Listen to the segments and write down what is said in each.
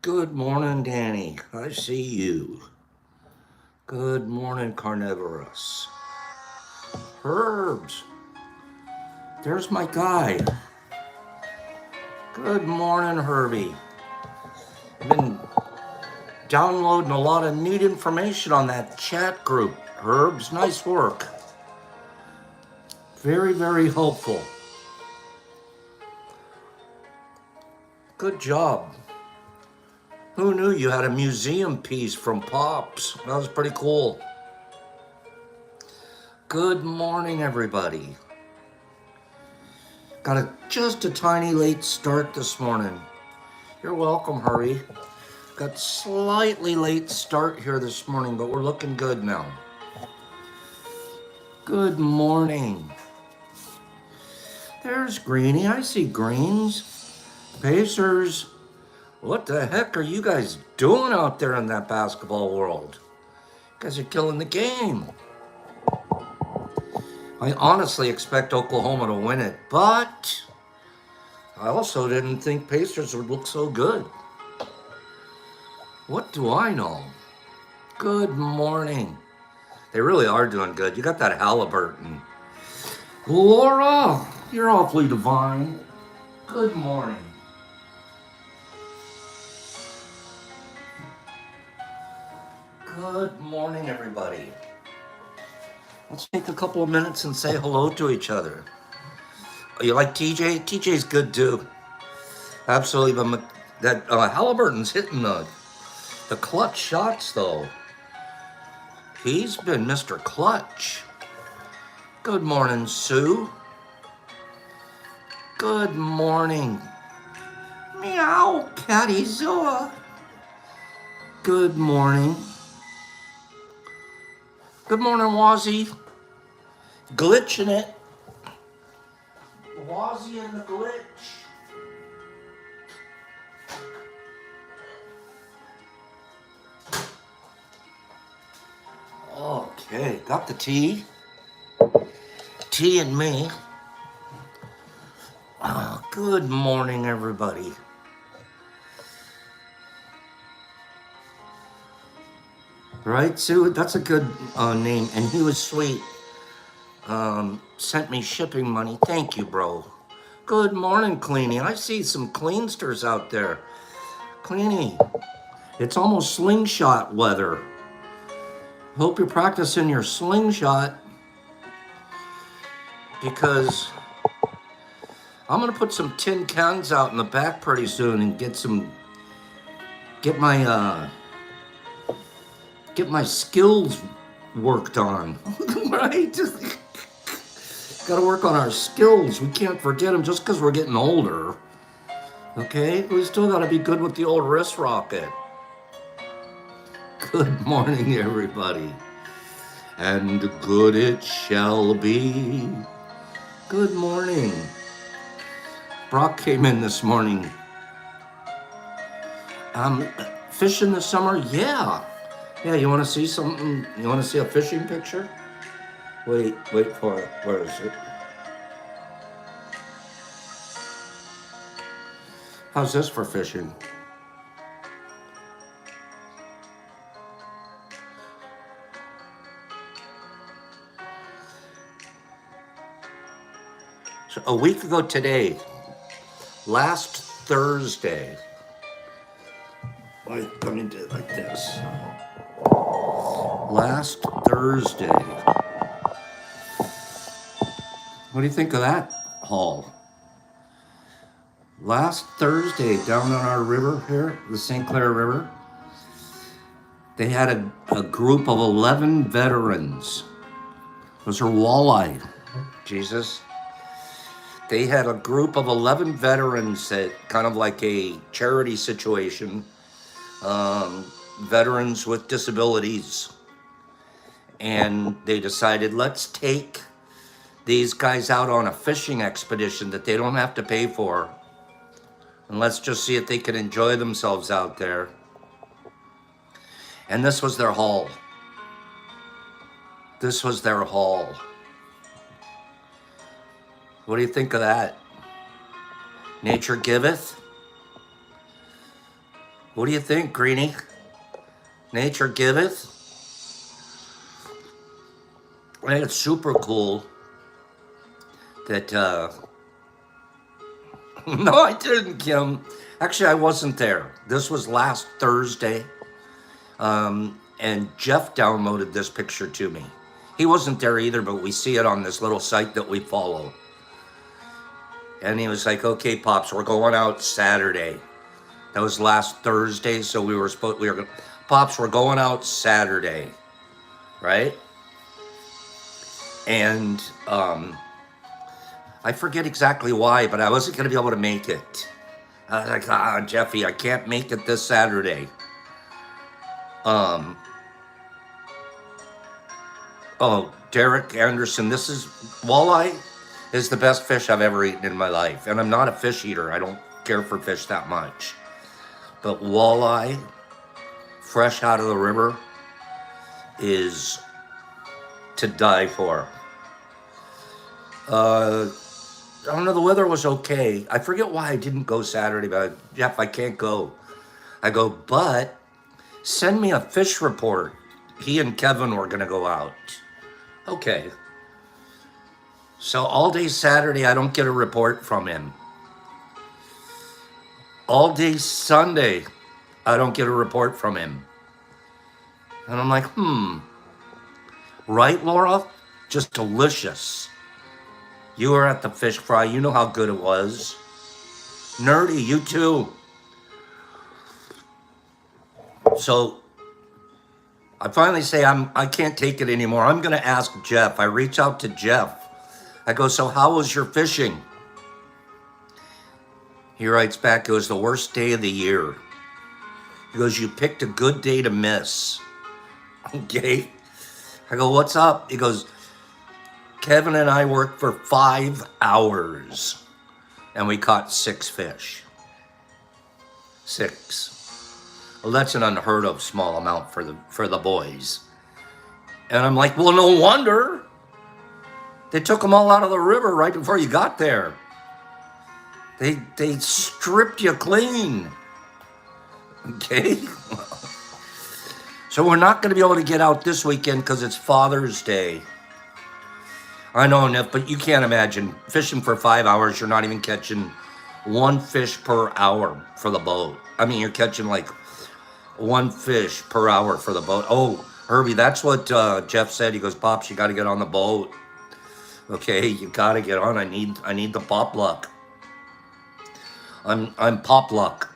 Good morning, Danny. I see you. Good morning, Carnivorous. Herbs. There's my guy. Good morning, Herbie. I've been downloading a lot of neat information on that chat group. Herbs, nice work. Very, very helpful. Good job. Who knew you had a museum piece from Pops? That was pretty cool. Good morning, everybody. Just a tiny late start this morning. You're welcome, Hurry. Got slightly late start here this morning, but we're looking good now. Good morning. There's Greeny. I see greens. Pacers. What the heck are you guys doing out there in that basketball world? You guys are killing the game. I honestly expect Oklahoma to win it, but I also didn't think Pacers would look so good. What do I know? Good morning. They really are doing good. You got that Halliburton. Laura, you're awfully divine. Good morning. Good morning, everybody. Let's take a couple of minutes and say hello to each other. Oh, you like TJ? TJ's good too. Absolutely. But that Halliburton's hitting the clutch shots, though. He's been Mr. Clutch. Good morning, Sue. Good morning. Meow, Catty Zoa. Good morning. Good morning, Wazzy. Glitching it. Wazzy and the glitch. Okay, got the tea. Tea and me. Good morning, everybody. Right, Sue? That's a good name. And he was sweet. Sent me shipping money. Thank you, bro. Good morning, Cleanie. I see some cleansters out there. Cleanie, it's almost slingshot weather. Hope you're practicing your slingshot because I'm gonna put some tin cans out in the back pretty soon and get my skills worked on. Right? Gotta work on our skills. We can't forget them just because we're getting older. Okay? We still gotta be good with the old wrist rocket. Good morning, everybody. And good it shall be. Good morning. Brock came in this morning. Fishing this summer? Yeah. Yeah, you want to see something? You want to see a fishing picture? Wait for it. Where is it? How's this for fishing? So a week ago today, last Thursday, let me do it like this. Last Thursday. What do you think of that haul? Last Thursday, down on our river here, the St. Clair River, they had a group of 11 veterans. Those are walleye. Jesus. They had a group of 11 veterans that kind of like a charity situation, veterans with disabilities. And they decided, let's take these guys out on a fishing expedition that they don't have to pay for. And let's just see if they can enjoy themselves out there. And this was their haul. This was their haul. What do you think of that? Nature giveth. What do you think, Greenie? Nature giveth? I think it's super cool that, no, I didn't, Kim. Actually, I wasn't there. This was last Thursday, and Jeff downloaded this picture to me. He wasn't there either, but we see it on this little site that we follow. And he was like, okay, Pops, we're going out Saturday. That was last Thursday, so Pops, we're going out Saturday, right? And I forget exactly why, but I wasn't going to be able to make it. I was like, Jeffy, I can't make it this Saturday. Oh, Derek Anderson, this is walleye is the best fish I've ever eaten in my life. And I'm not a fish eater. I don't care for fish that much. But walleye, fresh out of the river, is to die for. I don't know, the weather was okay. I forget why I didn't go Saturday, but Jeff, I can't go. I go, but send me a fish report. He and Kevin were going to go out. Okay. So all day Saturday, I don't get a report from him. All day Sunday, I don't get a report from him. And I'm like, right, Laura? Just delicious. You were at the fish fry. You know how good it was. Nerdy, you too. So I finally say I can't take it anymore. I'm going to ask Jeff. I reach out to Jeff. I go, so how was your fishing? He writes back, it was the worst day of the year. He goes, you picked a good day to miss. Okay. I go, what's up? He goes, Kevin and I worked for 5 hours and we caught 6 fish. 6. Well, that's an unheard of small amount for the boys. And I'm like, well, no wonder. They took them all out of the river right before you got there. They stripped you clean. Okay? So we're not going to be able to get out this weekend because it's Father's Day. I know, Nif, but you can't imagine fishing for 5 hours. You're not even catching 1 fish per hour for the boat. I mean, you're catching like 1 fish per hour for the boat. Oh, Herbie, that's what Jeff said. He goes, Pops, you got to get on the boat. Okay, you got to get on. I need the pop luck. I'm pop luck.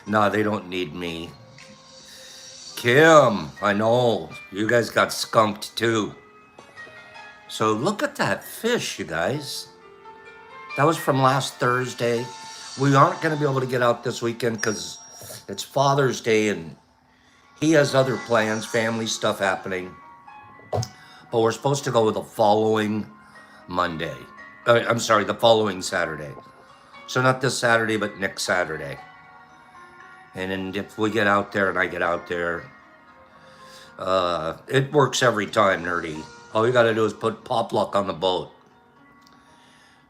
No, they don't need me. Kim, I know. You guys got skunked too. So look at that fish, you guys. That was from last Thursday. We aren't going to be able to get out this weekend because it's Father's Day and he has other plans, family stuff happening. But we're supposed to go the following Monday. I'm sorry, the following Saturday. So not this Saturday, but next Saturday. And then if we get out there and I get out there, it works every time, Nerdy. All you got to do is put pop luck on the boat.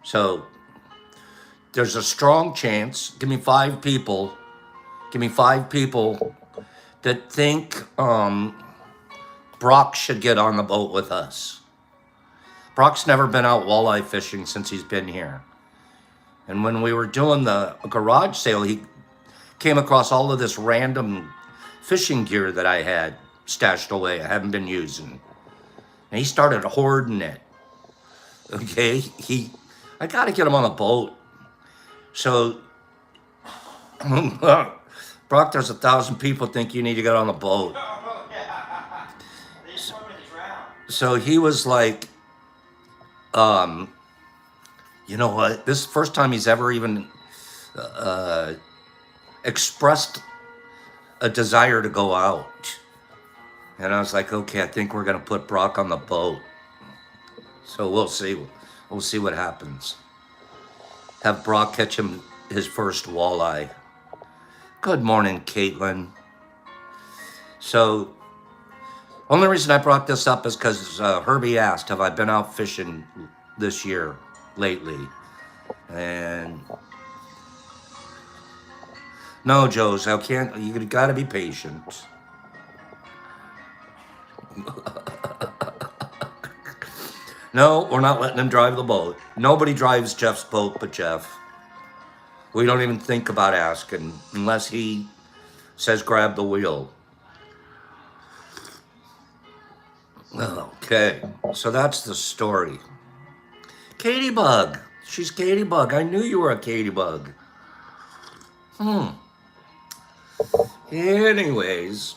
So there's a strong chance. Give me 5 people. Give me 5 people that think Brock should get on the boat with us. Brock's never been out walleye fishing since he's been here. And when we were doing the garage sale, he came across all of this random fishing gear that I had stashed away. I haven't been using. And he started hoarding it. Okay? I got to get him on a boat. So, Brock, there's 1,000 people think you need to get on a boat. So he was like, you know what? This is the first time he's ever even expressed a desire to go out. And I was like, okay, I think we're going to put Brock on the boat. So we'll see. We'll see what happens. Have Brock catch him his first walleye. Good morning, Caitlin. So, only reason I brought this up is because Herbie asked, have I been out fishing this year, lately? And No, Joe's, I can't. You gotta be patient. No, we're not letting him drive the boat. Nobody drives Jeff's boat but Jeff. We don't even think about asking unless he says grab the wheel. Okay, so that's the story. Katie Bug. She's Katie Bug. I knew you were a Katie Bug. Anyways,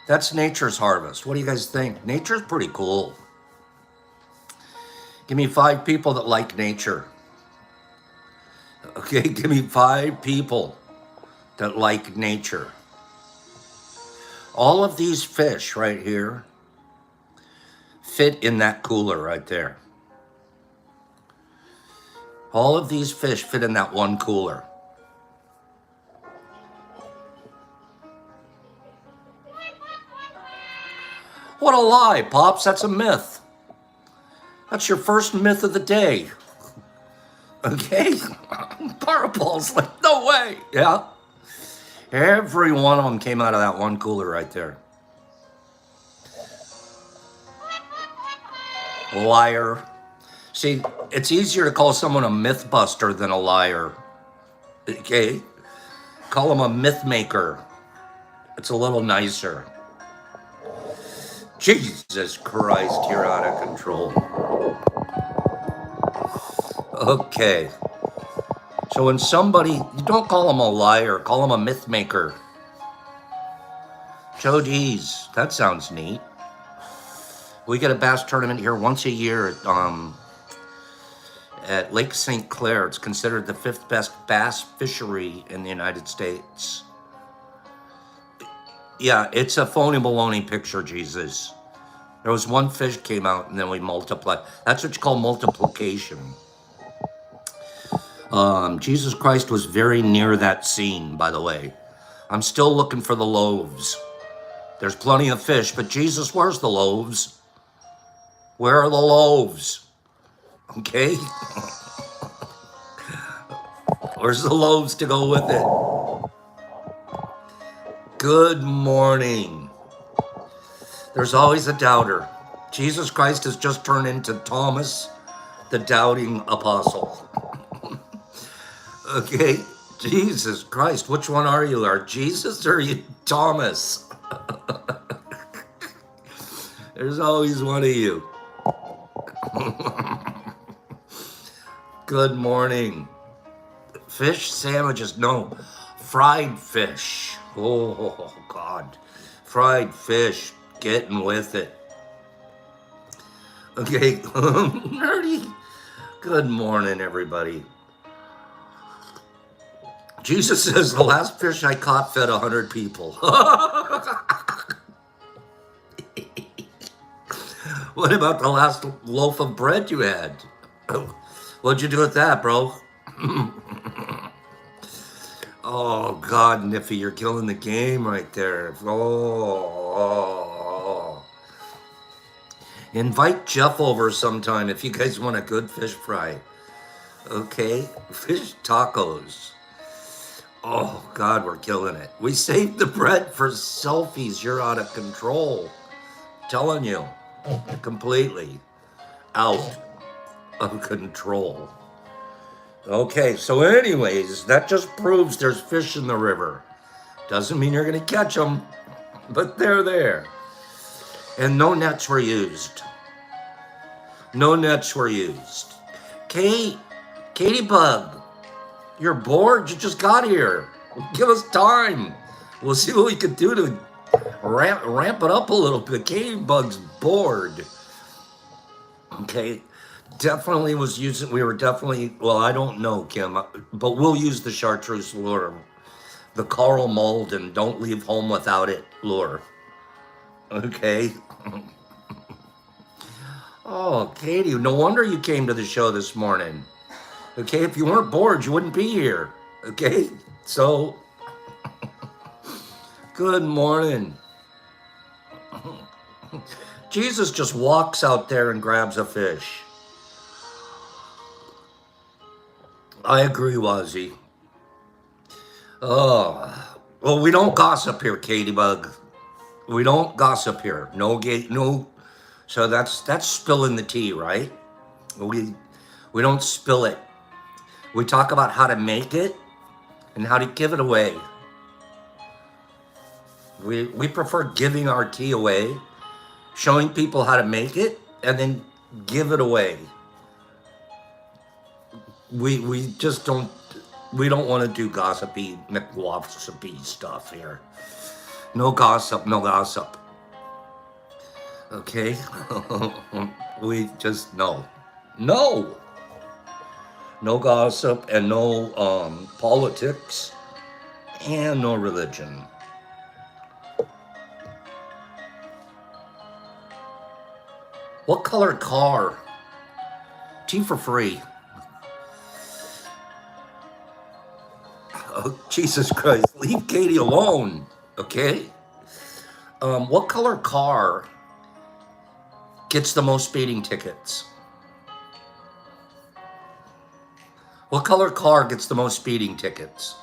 that's Nature's Harvest. What do you guys think? Nature's pretty cool. Give me 5 people that like nature. Okay, give me 5 people that like nature. All of these fish right here fit in that cooler right there. All of these fish fit in that one cooler. What a lie, Pops. That's a myth. That's your first myth of the day. Okay? Fireballs, like, no way. Yeah. Every one of them came out of that one cooler right there. Liar. See, it's easier to call someone a myth buster than a liar. Okay? Call them a myth maker. It's a little nicer. Jesus Christ, you're out of control. Okay. So when somebody, you don't call them a liar, call them a myth maker. Joe D's, that sounds neat. We get a bass tournament here once a year at Lake St. Clair. It's considered the 5th best bass fishery in the United States. Yeah, it's a phony baloney picture, Jesus. There was one fish came out and then we multiplied. That's what you call multiplication. Jesus Christ was very near that scene, by the way. I'm still looking for the loaves. There's plenty of fish, but Jesus, where's the loaves? Where are the loaves? Okay? Where's the loaves to go with it? Good morning. There's always a doubter. Jesus Christ has just turned into Thomas, the doubting apostle. Okay? Jesus Christ, which one are you? Are Jesus or are you Thomas? There's always one of you. Good morning. Fish sandwiches, no. Fried fish. Oh, God. Fried fish. Getting with it. Okay. Nerdy. Good morning, everybody. Jesus says the last fish I caught fed 100 people. What about the last loaf of bread you had? What'd you do with that, bro? Oh, God, Niffy, you're killing the game right there. Oh. Invite Jeff over sometime if you guys want a good fish fry. Okay? Fish tacos. Oh, God, we're killing it. We saved the bread for selfies. You're out of control. I'm telling you. Completely out of control. Okay, so anyways, that just proves there's fish in the river. Doesn't mean you're going to catch them, but they're there. And no nets were used. No nets were used. Katie Bug, you're bored? You just got here. Give us time. We'll see what we can do to ramp it up a little bit. Katie Bug's bored. Okay. Definitely was using, we were definitely, well, I don't know, Kim, but we'll use the chartreuse lure. The Carl Malden, don't leave home without it lure. Okay. Oh, Katie, no wonder you came to the show this morning. Okay, if you weren't bored, you wouldn't be here. Okay, so, good morning. Jesus just walks out there and grabs a fish. I agree, Wazzy. Oh, well, we don't gossip here, Katie Bug. We don't gossip here. No gate, no. So that's spilling the tea, right? We we don't spill it. We talk about how to make it and how to give it away. We prefer giving our tea away, showing people how to make it, and then give it away. We just don't we don't want to do gossipy McWassipy stuff here. No gossip, no gossip. Okay? We just no. No. No gossip and no politics and no religion. What color car? Tea for free. Oh, Jesus Christ. Leave Katie alone. Okay? What color car gets the most speeding tickets? What color car gets the most speeding tickets?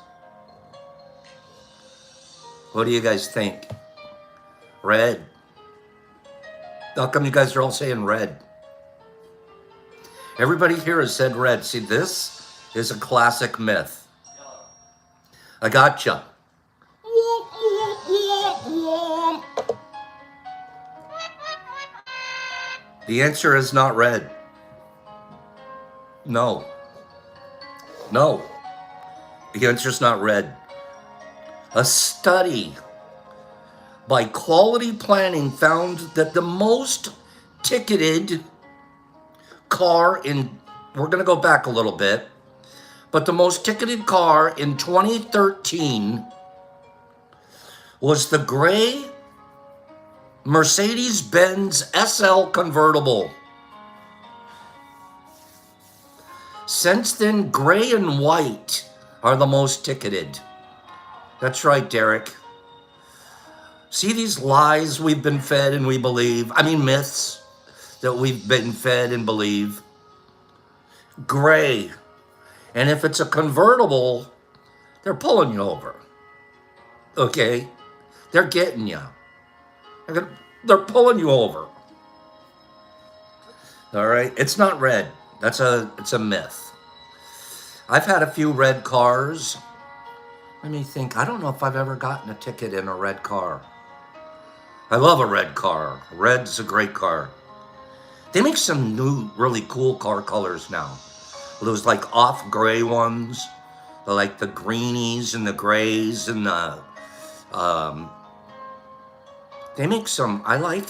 What do you guys think? Red. How come you guys are all saying red? Everybody here has said red. See, this is a classic myth. I gotcha. The answer is not red. No. No. The answer is not red. A study by Quality Planning found that the most ticketed car in, we're going to go back a little bit, but the most ticketed car in 2013 was the gray Mercedes-Benz SL convertible. Since then, gray and white are the most ticketed. That's right, Derek. See these lies we've been fed and we believe? I mean, myths that we've been fed and believe. Gray. And if it's a convertible, they're pulling you over. Okay? They're getting you. They're pulling you over. All right? It's not red. It's a myth. I've had a few red cars. Let me think. I don't know if I've ever gotten a ticket in a red car. I love a red car. Red's a great car. They make some new, really cool car colors now. Those like off gray ones. They're like the greenies and the grays and the, they make some, I like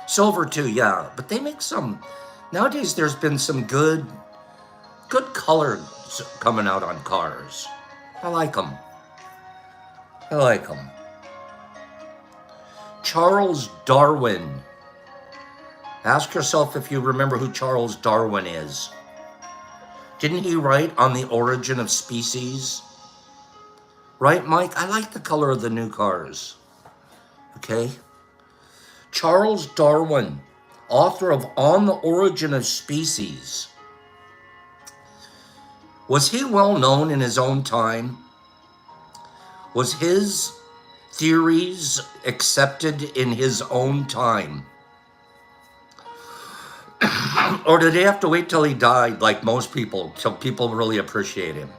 silver too, yeah. But they make some, nowadays there's been some good colors coming out on cars. I like them. I like them. Charles Darwin. Ask yourself if you remember who Charles Darwin is. Didn't he write On the Origin of Species? Right, Mike? I like the color of the new cars. Okay? Charles Darwin, author of On the Origin of Species. Was he well known in his own time? Was his theories accepted in his own time? Or did he have to wait till he died, like most people, till people really appreciate him?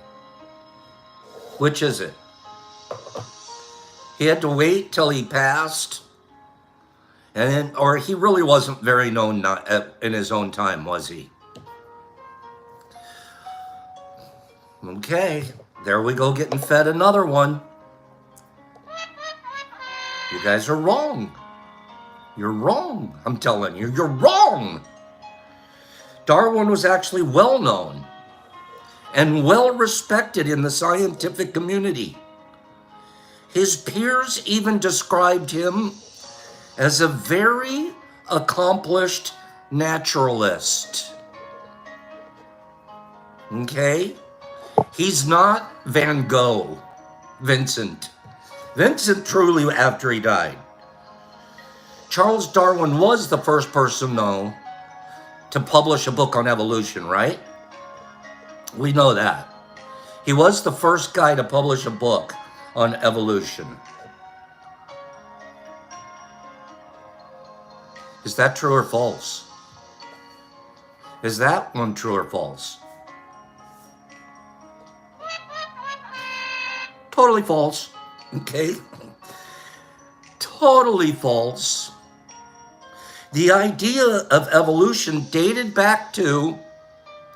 Which is it? He had to wait till he passed, and then, or he really wasn't very known in his own time, was he? Okay, there we go, getting fed another one. You guys are wrong. You're wrong. I'm telling you, you're wrong. Darwin was actually well known and well respected in the scientific community. His peers even described him as a very accomplished naturalist. Okay? He's not Van Gogh, Vincent. Vincent truly after he died. Charles Darwin was the first person, though, to publish a book on evolution, right? We know that. He was the first guy to publish a book on evolution. Is that true or false? Is that one true or false? Totally false. Okay? Totally false. The idea of evolution dated back to,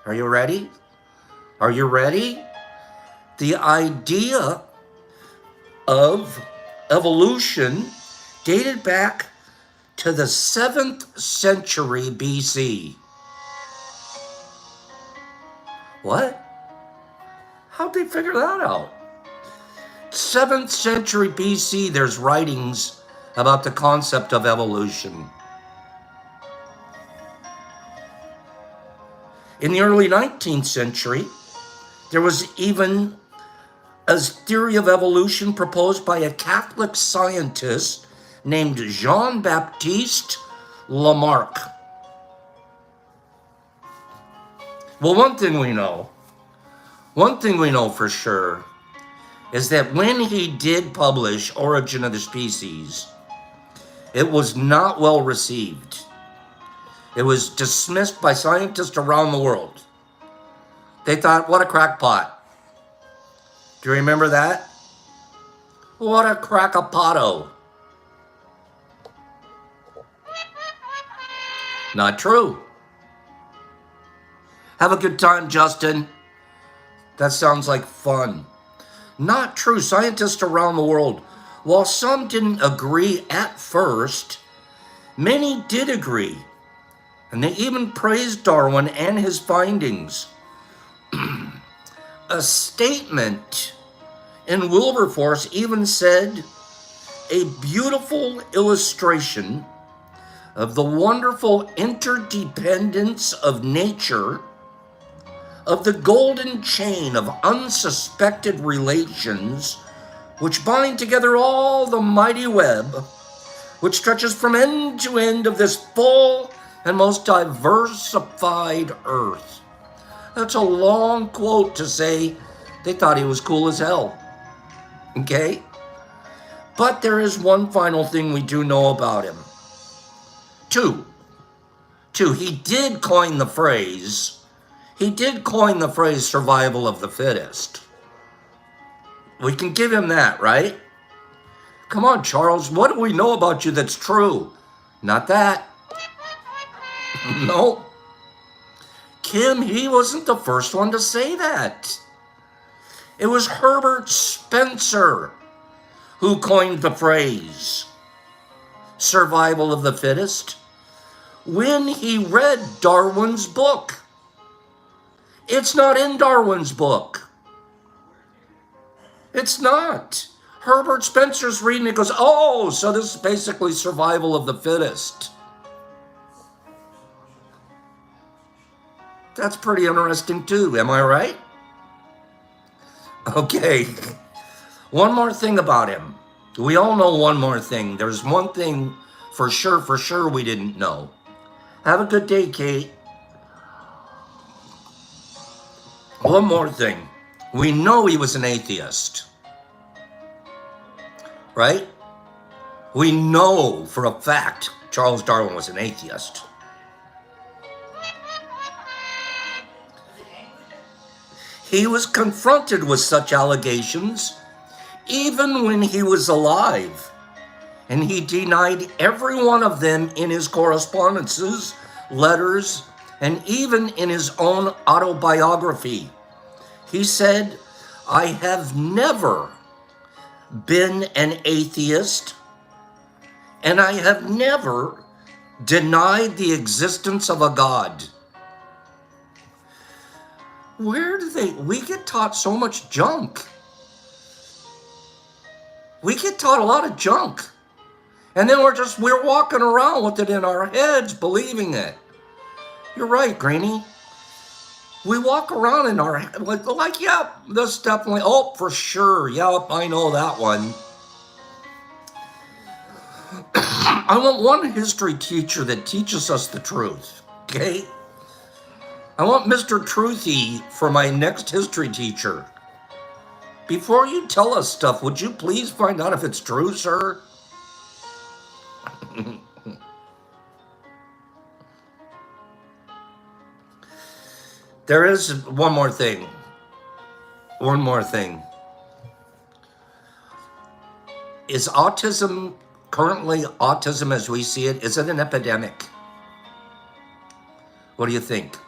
are you ready? Are you ready? The idea of evolution dated back to the 7th century BC. What? How'd they figure that out? 7th century BC, there's writings about the concept of evolution. In the early 19th century, there was even a theory of evolution proposed by a Catholic scientist named Jean-Baptiste Lamarck. Well, one thing we know for sure, is that when he did publish Origin of the Species, it was not well received. It was dismissed by scientists around the world. They thought, what a crackpot. Do you remember that? What a crackapoto. Not true. Have a good time, Justin. That sounds like fun. Not true. Scientists around the world, while some didn't agree at first, many did agree. And they even praised Darwin and his findings. A statement in Wilberforce even said, a beautiful illustration of the wonderful interdependence of nature, of the golden chain of unsuspected relations which bind together all the mighty web which stretches from end to end of this full and most diversified earth. That's a long quote to say they thought he was cool as hell. Okay? But there is one final thing we do know about him. Two, he did coin the phrase survival of the fittest. We can give him that, right? Come on, Charles, what do we know about you that's true? Not that. No. Kim, he wasn't the first one to say that. It was Herbert Spencer who coined the phrase survival of the fittest when he read Darwin's book. It's not in Darwin's book. It's not. Herbert Spencer's reading it, goes, oh, so this is basically survival of the fittest. That's pretty interesting too, am I right? Okay. One more thing about him. We all know one more thing. There's one thing for sure we didn't know. Have a good day, Kate. One more thing. We know he was an atheist. Right? We know for a fact Charles Darwin was an atheist. He was confronted with such allegations even when he was alive, and he denied every one of them in his correspondences, letters, and even in his own autobiography. He said, I have never been an atheist, and I have never denied the existence of a God. We get taught so much junk. We get taught a lot of junk. And then we're walking around with it in our heads, believing it. You're right, Greenie. We walk around in our head like, yep, this definitely, oh, for sure, yep, I know that one. I want one history teacher that teaches us the truth, okay? I want Mr. Truthy for my next history teacher. Before you tell us stuff, would you please find out if it's true, sir? There is one more thing. One more thing. Is autism, currently autism as we see it, is it an epidemic? What do you think?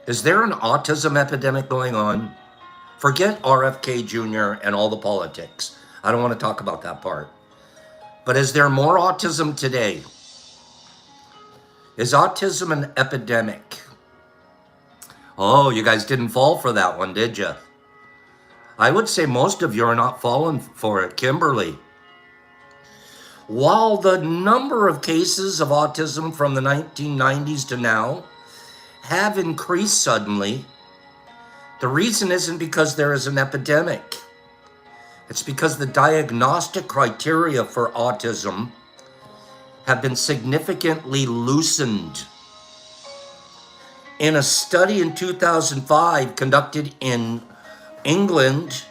Is there an autism epidemic going on? Forget RFK Jr. and all the politics. I don't want to talk about that part. But is there more autism today? Is autism an epidemic? Oh, you guys didn't fall for that one, did you? I would say most of you are not falling for it. Kimberly. While the number of cases of autism from the 1990s to now have increased suddenly, the reason isn't because there is an epidemic. It's because the diagnostic criteria for autism have been significantly loosened. In a study in 2005 conducted in England,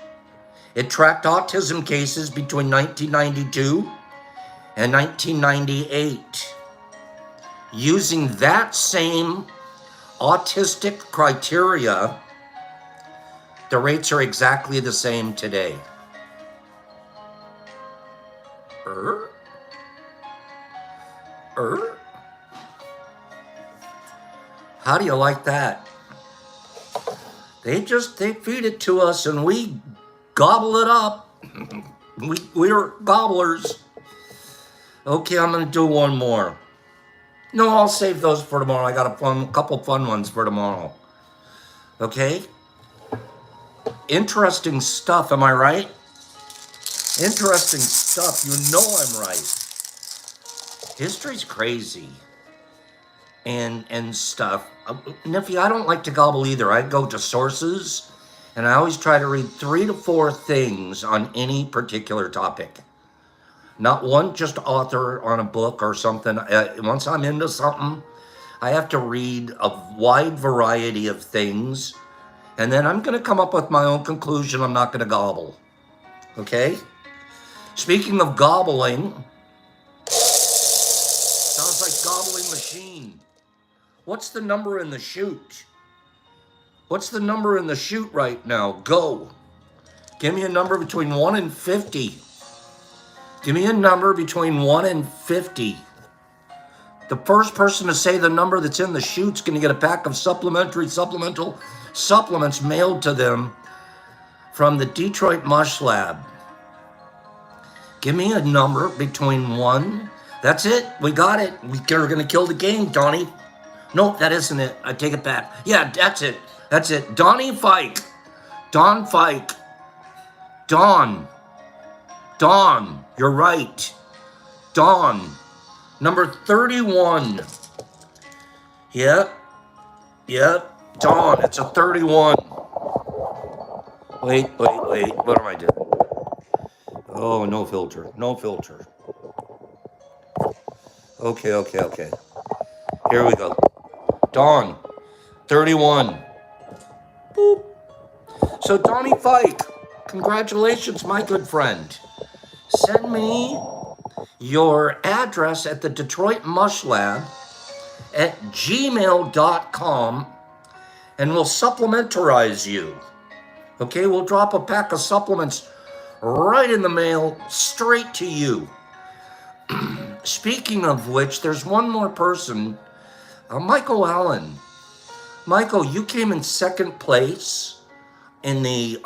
it tracked autism cases between 1992 and 1998. Using that same autistic criteria, the rates are exactly the same today. How do you like that? They feed it to us and we gobble it up. We're gobblers. Okay, I'm gonna do one more. No, I'll save those for tomorrow. I got a couple fun ones for tomorrow. Okay? Interesting stuff, am I right? Interesting stuff, you know I'm right. History's crazy. And stuff. Nephew, I don't like to gobble either. I go to sources, and I always try to read 3 to 4 things on any particular topic. Not one just author on a book or something. Once I'm into something, I have to read a wide variety of things, and then I'm going to come up with my own conclusion. I'm not going to gobble. Okay? Speaking of gobbling, sounds like gobbling machine. What's the number in the chute? What's the number in the chute right now? Go. Give me a number between 1 and 50. Give me a number between 1 and 50. The first person to say the number that's in the chute's going to get a pack of supplemental supplements mailed to them from the Detroit Mush Lab. Give me a number between 1. That's it. We got it. We're going to kill the game, Donnie. No, that isn't it. I take it back. Yeah, that's it. That's it. Donnie Fike. Don Fike. Don. You're right. Don. Number 31. Yep. Don. It's a 31. Wait. What am I doing? Oh, no filter. Okay. Here we go. Dawn, 31. Boop. So Donnie Fike, congratulations, my good friend. Send me your address at the Detroit Mush Lab at gmail.com and we'll supplementarize you. Okay, we'll drop a pack of supplements right in the mail, straight to you. Speaking of which, there's one more person. Michael Allen. Michael, you came in second place in the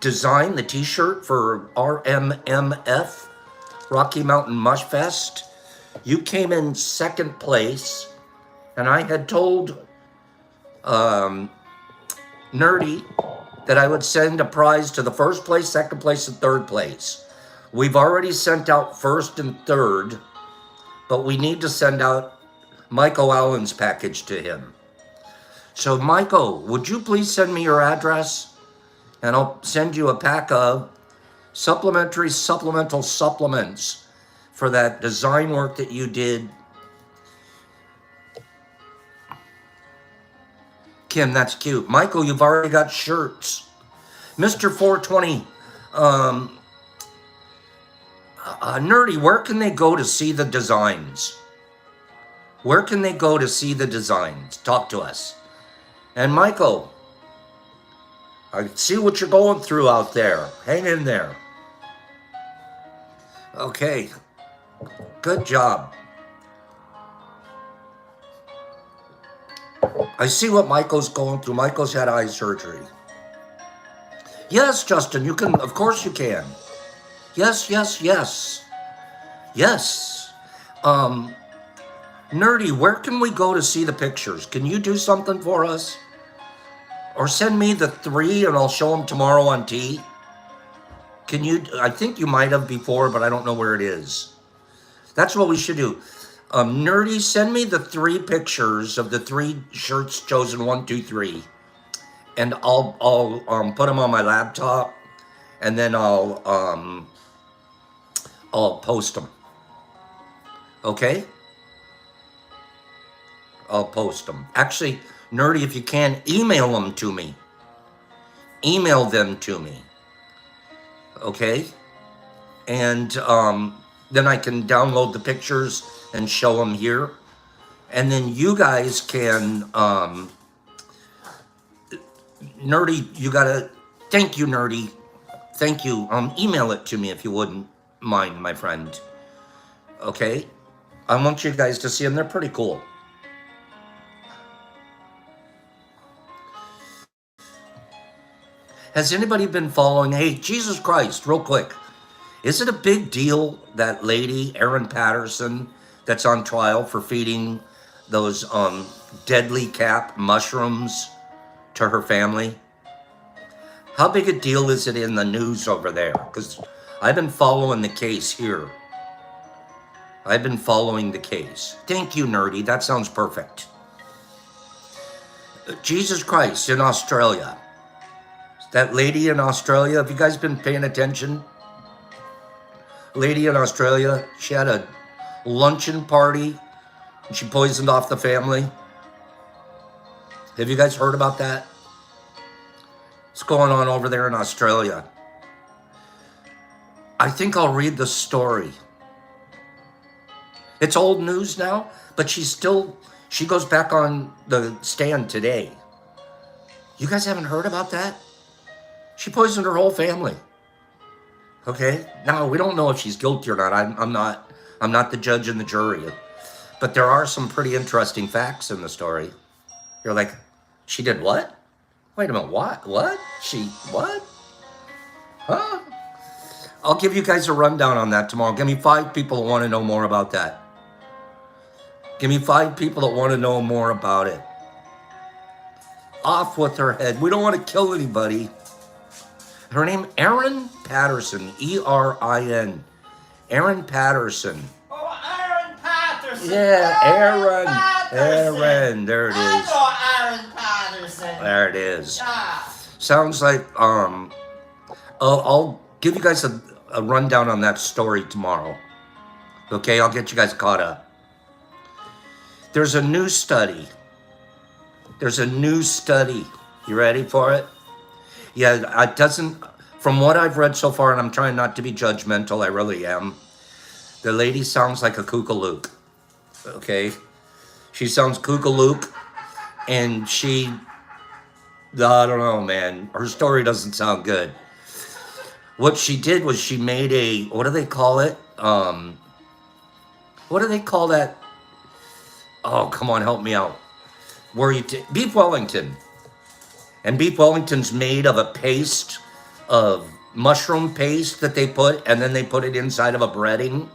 design, the t-shirt for RMMF, Rocky Mountain Mush Fest. You came in second place, and I had told Nerdy that I would send a prize to the first place, second place, and third place. We've already sent out first and third, but we need to send out Michael Allen's package to him. So Michael, would you please send me your address and I'll send you a pack of supplemental supplements for that design work that you did. Kim, that's cute. Michael, you've already got shirts. Mr. 420, Nerdy, where can they go to see the designs? Where can they go to see the designs? Talk to us. And Michael, I see what you're going through out there. Hang in there. Okay. Good job. I see what Michael's going through. Michael's had eye surgery. Yes, Justin, you can. Of course you can. Yes, yes, yes. Yes. Nerdy, where can we go to see the pictures? Can you do something for us? Or send me the 3 and I'll show them tomorrow on T. Can you? I think you might have before, but I don't know where it is. That's what we should do. Nerdy, send me the 3 pictures of the 3 shirts chosen, 1, 2, 3. And I'll put them on my laptop, and then I'll post them. Okay? I'll post them. Actually, Nerdy, if you can, email them to me. Email them to me. Okay? And then I can download the pictures and show them here. And then you guys can, Nerdy, you gotta, thank you, Nerdy. Thank you. Email it to me if you wouldn't mind, my friend. Okay? I want you guys to see them. They're pretty cool. Has anybody been following? Hey, Jesus Christ, real quick. Is it a big deal, that lady, Erin Patterson, that's on trial for feeding those deadly cap mushrooms to her family? How big a deal is it in the news over there? Because I've been following the case here. I've been following the case. Thank you, Nerdy. That sounds perfect. Jesus Christ, in Australia. That lady in Australia, have you guys been paying attention? Lady in Australia, she had a luncheon party and she poisoned off the family. Have you guys heard about that? What's going on over there in Australia? I think I'll read the story. It's old news now, but she goes back on the stand today. You guys haven't heard about that? She poisoned her whole family. Okay? Now, we don't know if she's guilty or not. I'm not the judge and the jury. But there are some pretty interesting facts in the story. You're like, she did what? Wait a minute, what? What? She, what? Huh? I'll give you guys a rundown on that tomorrow. Give me 5 people that want to know more about that. Give me 5 people that want to know more about it. Off with her head. We don't want to kill anybody. Her name, Erin Patterson, E-R-I-N. Erin Patterson. Oh, Erin Patterson. Yeah, Erin. Erin, there it is. I know Erin Patterson. There it is. Yeah. Sounds like, I'll give you guys a rundown on that story tomorrow. Okay, I'll get you guys caught up. There's a new study. You ready for it? Yeah, it doesn't, from what I've read so far, and I'm trying not to be judgmental, I really am. The lady sounds like a kookalook, okay? She sounds kookalook, and I don't know, man. Her story doesn't sound good. What she did was she made what do they call it? What do they call that? Oh, come on, help me out. Where you beef Wellington. And beef Wellington's made of a paste of mushroom paste that they put, and then they put it inside of a breading.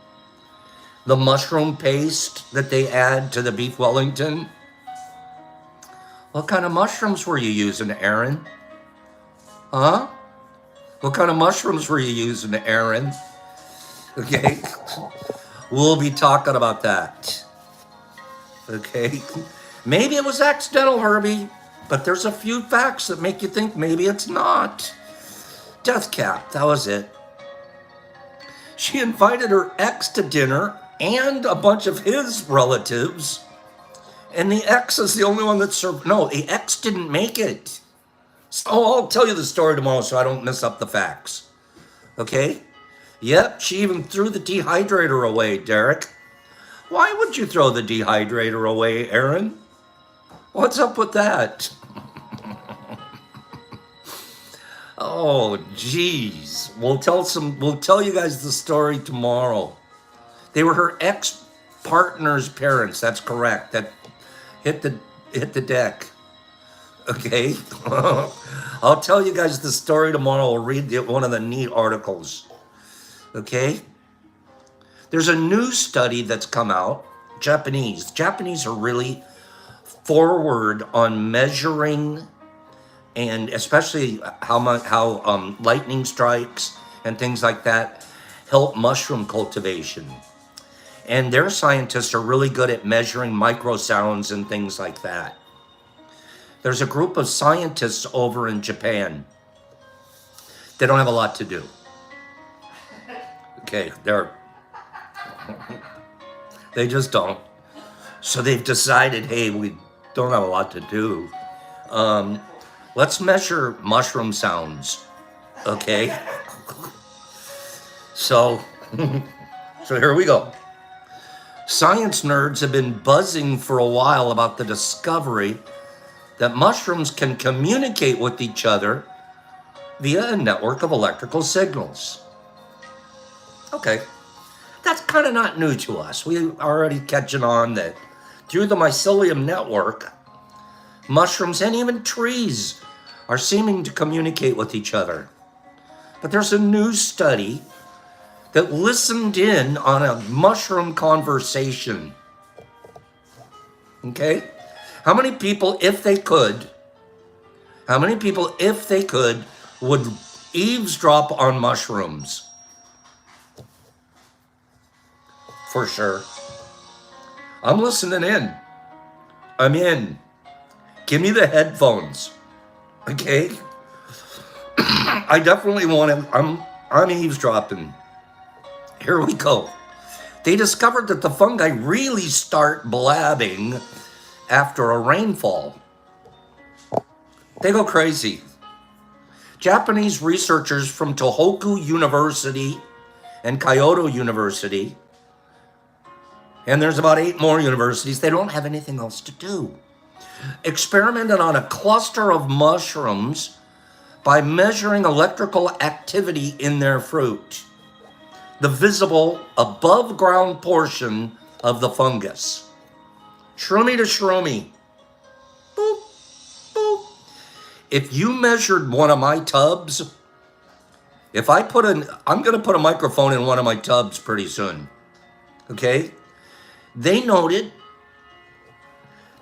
The mushroom paste that they add to the beef Wellington. What kind of mushrooms were you using, Erin? Huh? What kind of mushrooms were you using, Erin? Okay. We'll be talking about that. Okay. Maybe it was accidental, Herbie. But there's a few facts that make you think maybe it's not. Death cap, that was it. She invited her ex to dinner and a bunch of his relatives. And the ex is the only one that served. No, the ex didn't make it. So I'll tell you the story tomorrow so I don't mess up the facts. Okay? Yep, she even threw the dehydrator away, Derek. Why would you throw the dehydrator away, Aaron? What's up with that? Oh, geez. We'll tell you guys the story tomorrow. They were her ex-partner's parents, that's correct. That hit the deck. Okay? I'll tell you guys the story tomorrow. I'll read one of the neat articles. Okay? There's a new study that's come out. Japanese are really forward on measuring, and especially how lightning strikes and things like that help mushroom cultivation. And their scientists are really good at measuring microsounds and things like that. There's a group of scientists over in Japan. They don't have a lot to do. Okay, they just don't. So they've decided, hey, we don't have a lot to do. Let's measure mushroom sounds. Okay? So here we go. Science nerds have been buzzing for a while about the discovery that mushrooms can communicate with each other via a network of electrical signals. Okay, that's kind of not new to us. We are already catching on that through the mycelium network, mushrooms and even trees are seeming to communicate with each other. But there's a new study that listened in on a mushroom conversation. Okay? How many people, if they could, would eavesdrop on mushrooms? For sure. I'm listening in. I'm in. Give me the headphones. Okay? I definitely want to, I'm eavesdropping. Here we go. They discovered that the fungi really start blabbing after a rainfall. They go crazy. Japanese researchers from Tohoku University and Kyoto University, and there's about 8 more universities, they don't have anything else to do, experimented on a cluster of mushrooms by measuring electrical activity in their fruit, the visible above ground portion of the fungus. Shroomy to shroomy. Boop, boop. If you measured one of my tubs, I'm going to put a microphone in one of my tubs pretty soon. Okay? They noted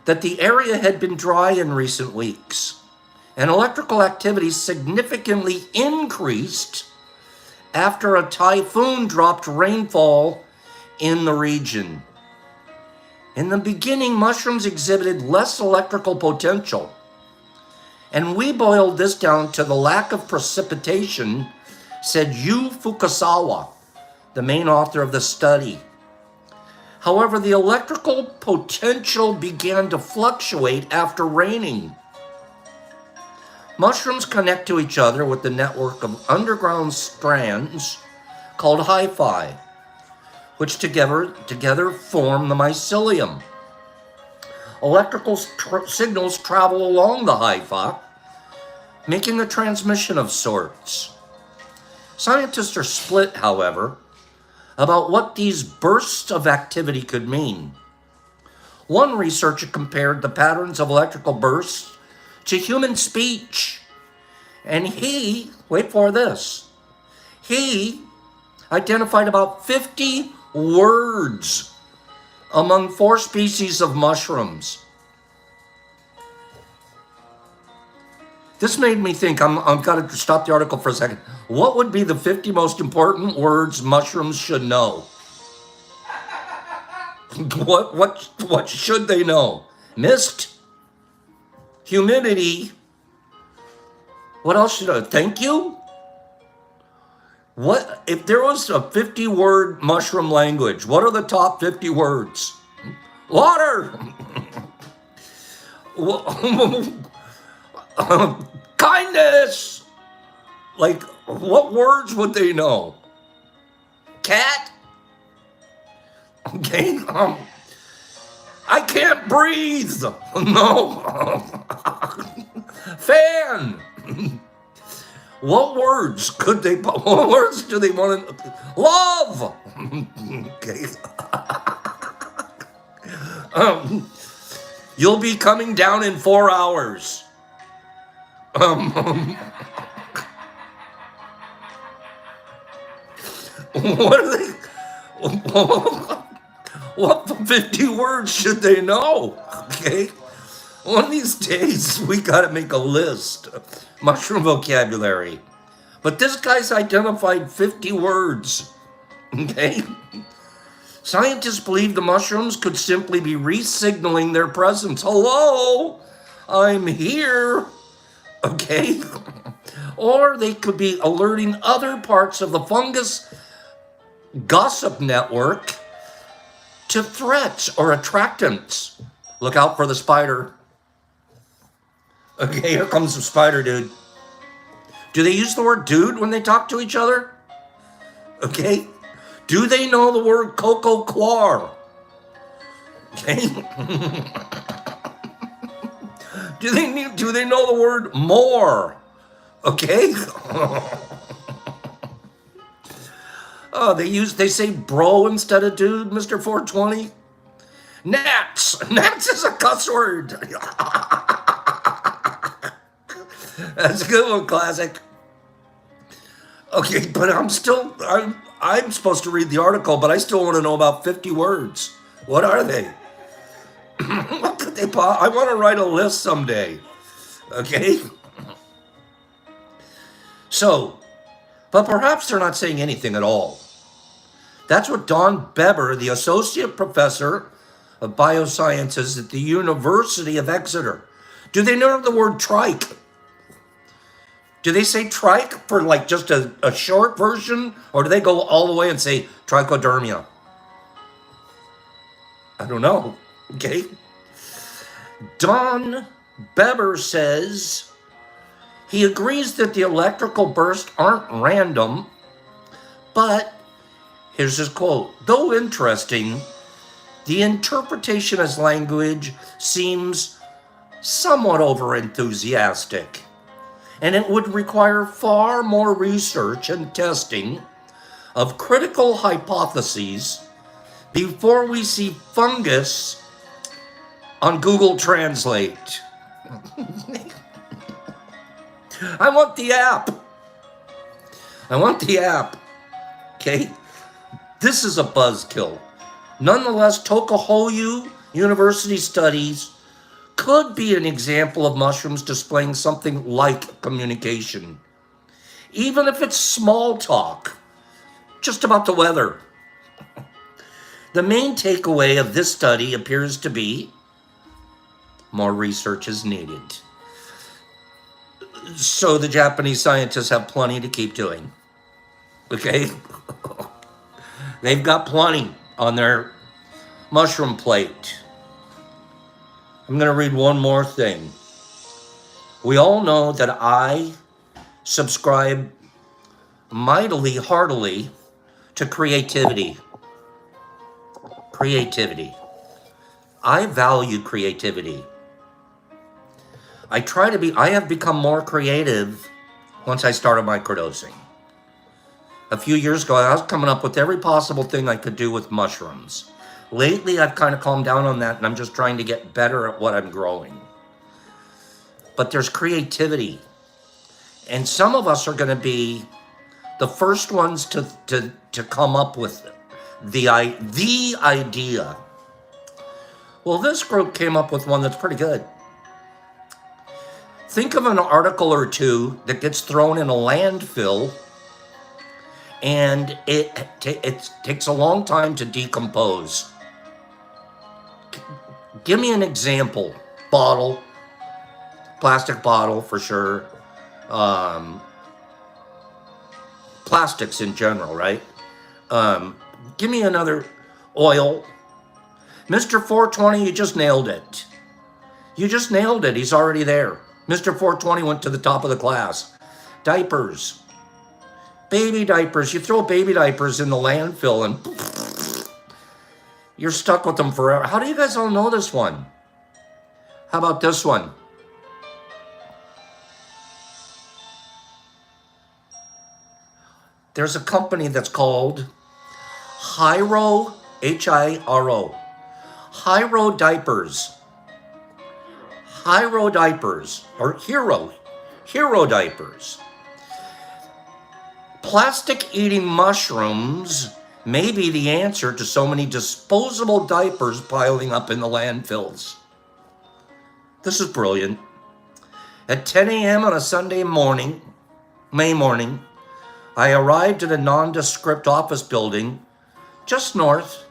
that the area had been dry in recent weeks, and electrical activity significantly increased after a typhoon dropped rainfall in the region. In the beginning, mushrooms exhibited less electrical potential, and we boiled this down to the lack of precipitation, said Yu Fukasawa, the main author of the study. However, the electrical potential began to fluctuate after raining. Mushrooms connect to each other with the network of underground strands called hyphae, which together form the mycelium. Electrical signals travel along the hyphae, making a transmission of sorts. Scientists are split, however, about what these bursts of activity could mean. One researcher compared the patterns of electrical bursts to human speech, and he identified about 50 words among 4 species of mushrooms. This made me think, I've got to stop the article for a second. What would be the 50 most important words mushrooms should know? What should they know? Mist? Humidity? What else should I? Thank you? What if there was a 50-word mushroom language? What are the top 50 words? Water. Kind kindness. Like, what words would they know? Cat? Okay. I can't breathe. No. Fan. What words could they? What words do they want to? Love. Okay. You'll be coming down in 4 hours. What are they? What 50 words should they know? Okay. One of these days, we got to make a list. Mushroom vocabulary. But this guy's identified 50 words. Okay. Scientists believe the mushrooms could simply be re-signaling their presence. Hello, I'm here. Okay. Or they could be alerting other parts of the fungus gossip network to threats or attractants. Look out for the spider. Okay, here comes the spider dude. Do they use the word dude when they talk to each other? Okay. Do they know the word coco coir? Okay. Do they know the word more? Okay. Oh, they say bro instead of dude, Mr. 420. Gnats. Gnats is a cuss word. That's a good one, classic. Okay, but I'm supposed to read the article, but I still want to know about 50 words. What are they? What could they I want to write a list someday. Okay? So, but perhaps they're not saying anything at all. That's what Don Beber, the associate professor of biosciences at the University of Exeter. Do they know the word trike? Do they say trike for like just a short version? Or do they go all the way and say trichodermia? I don't know. Okay. Don Beber says he agrees that the electrical bursts aren't random, but here's his quote. Though interesting, the interpretation as language seems somewhat overenthusiastic, and it would require far more research and testing of critical hypotheses before we see fungus on Google Translate. I want the app. Okay? This is a buzzkill. Nonetheless, Tokuhoyu University studies could be an example of mushrooms displaying something like communication. Even if it's small talk, just about the weather. The main takeaway of this study appears to be more research is needed. So the Japanese scientists have plenty to keep doing. Okay? They've got plenty on their mushroom plate. I'm going to read one more thing. We all know that I subscribe mightily heartily to creativity. Creativity. I value creativity. I have become more creative once I started microdosing. A few years ago, I was coming up with every possible thing I could do with mushrooms. Lately, I've kind of calmed down on that, and I'm just trying to get better at what I'm growing. But there's creativity. And some of us are going to be the first ones to come up with the idea. Well, this group came up with one that's pretty good. Think of an article or two that gets thrown in a landfill, and it takes a long time to decompose. Give me an example. Bottle. Plastic bottle for sure. Plastics in general, right? Give me another. Oil. Mr. 420, you just nailed it. You just nailed it. He's already there. Mr. 420 went to the top of the class. Diapers. Baby diapers. You throw baby diapers in the landfill and you're stuck with them forever. How do you guys all know this one? How about this one? There's a company that's called Hiro, H-I-R-O. Hiro Diapers. Hiro Diapers, or Hero Diapers. Plastic eating mushrooms may be the answer to so many disposable diapers piling up in the landfills. This is brilliant. At 10 a.m. on a Sunday morning, May morning, I arrived at a nondescript office building just north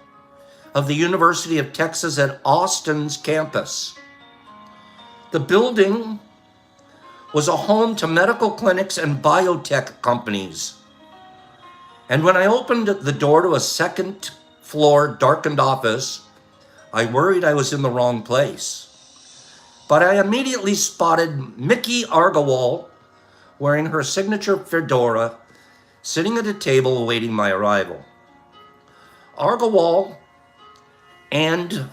of the University of Texas at Austin's campus. The building was a home to medical clinics and biotech companies. And when I opened the door to a second floor darkened office, I worried I was in the wrong place. But I immediately spotted Mickey Argowal wearing her signature fedora, sitting at a table awaiting my arrival. Argowal, and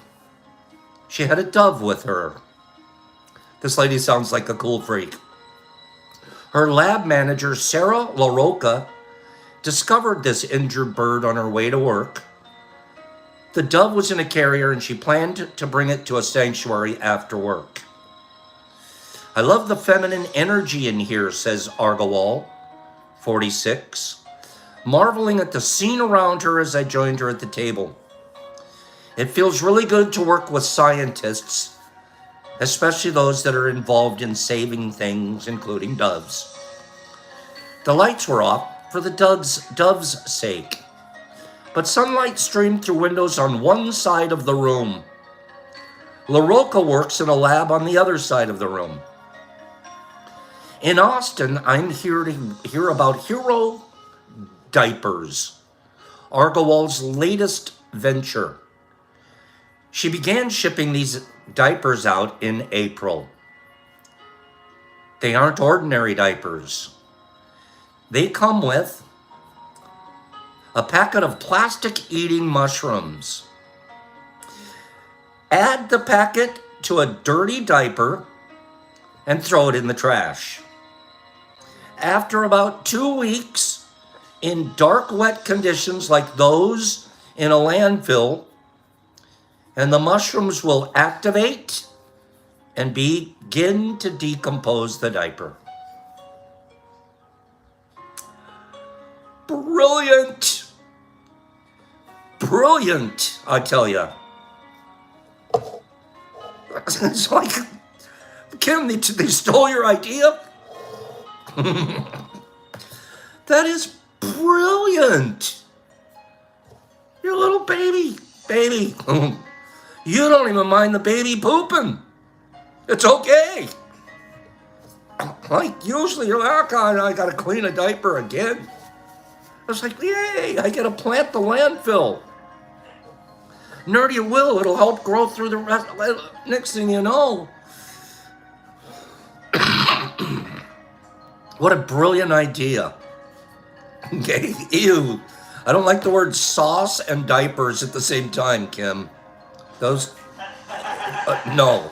she had a dove with her. This lady sounds like a cool freak. Her lab manager, Sarah LaRocca, discovered this injured bird on her way to work. The dove was in a carrier and she planned to bring it to a sanctuary after work. I love the feminine energy in here, says Argowal, 46, marveling at the scene around her as I joined her at the table. It feels really good to work with scientists, especially those that are involved in saving things, including doves. The lights were off for the dove's sake, but sunlight streamed through windows on one side of the room. LaRocca works in a lab on the other side of the room. In Austin, I'm here to hear about Hero Diapers, Argowal's latest venture. She began shipping these diapers out in April. They aren't ordinary diapers. They come with a packet of plastic eating mushrooms. Add the packet to a dirty diaper and throw it in the trash. After about 2 weeks, in dark, wet conditions like those in a landfill, and the mushrooms will activate and begin to decompose the diaper. Brilliant. Brilliant, I tell you. It's like, Kim, they stole your idea? That is brilliant. Your little baby. You don't even mind the baby pooping. It's okay. Like, usually you're like, oh God, I gotta clean a diaper again. I was like, yay, I gotta plant the landfill. Nerdy will, it'll help grow through the rest. Next thing you know. What a brilliant idea. Okay, ew. I don't like the word sauce and diapers at the same time, Kim. Those, no.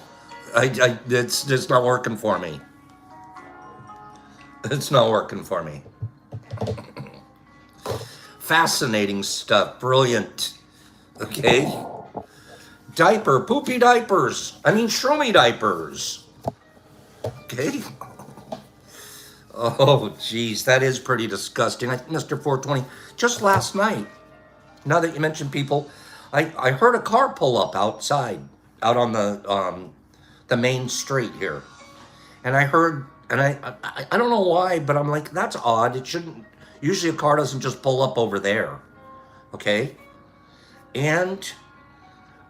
It's just not working for me. It's not working for me. Fascinating stuff, brilliant. Okay. Diaper, poopy diapers. Shroomy diapers. Okay. Oh, geez, that is pretty disgusting. Mr. 420, just last night, now that you mentioned people, I heard a car pull up outside, out on the main street here. And I heard, and I don't know why, but I'm like, that's odd. It shouldn't, usually a car doesn't just pull up over there. Okay? And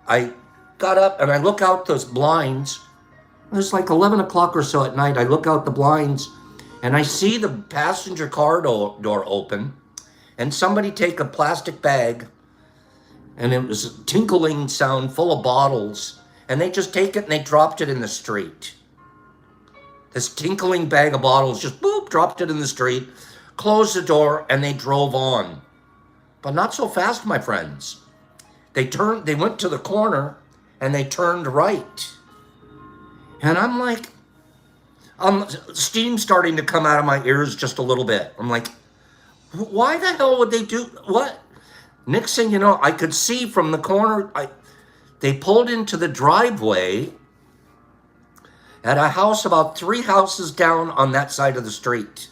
I got up and I look out those blinds. It was like 11 o'clock or so at night. I look out the blinds and I see the passenger car door open and somebody take a plastic bag, and it was a tinkling sound full of bottles, and they just take it and they dropped it in the street. This tinkling bag of bottles, just boop, dropped it in the street, closed the door, and they drove on. But not so fast, my friends. They went to the corner, and they turned right. And I'm like, steam starting to come out of my ears just a little bit. I'm like, why the hell would they do what? Next thing you know, I could see from the corner, they pulled into the driveway at a house about 3 houses down on that side of the street.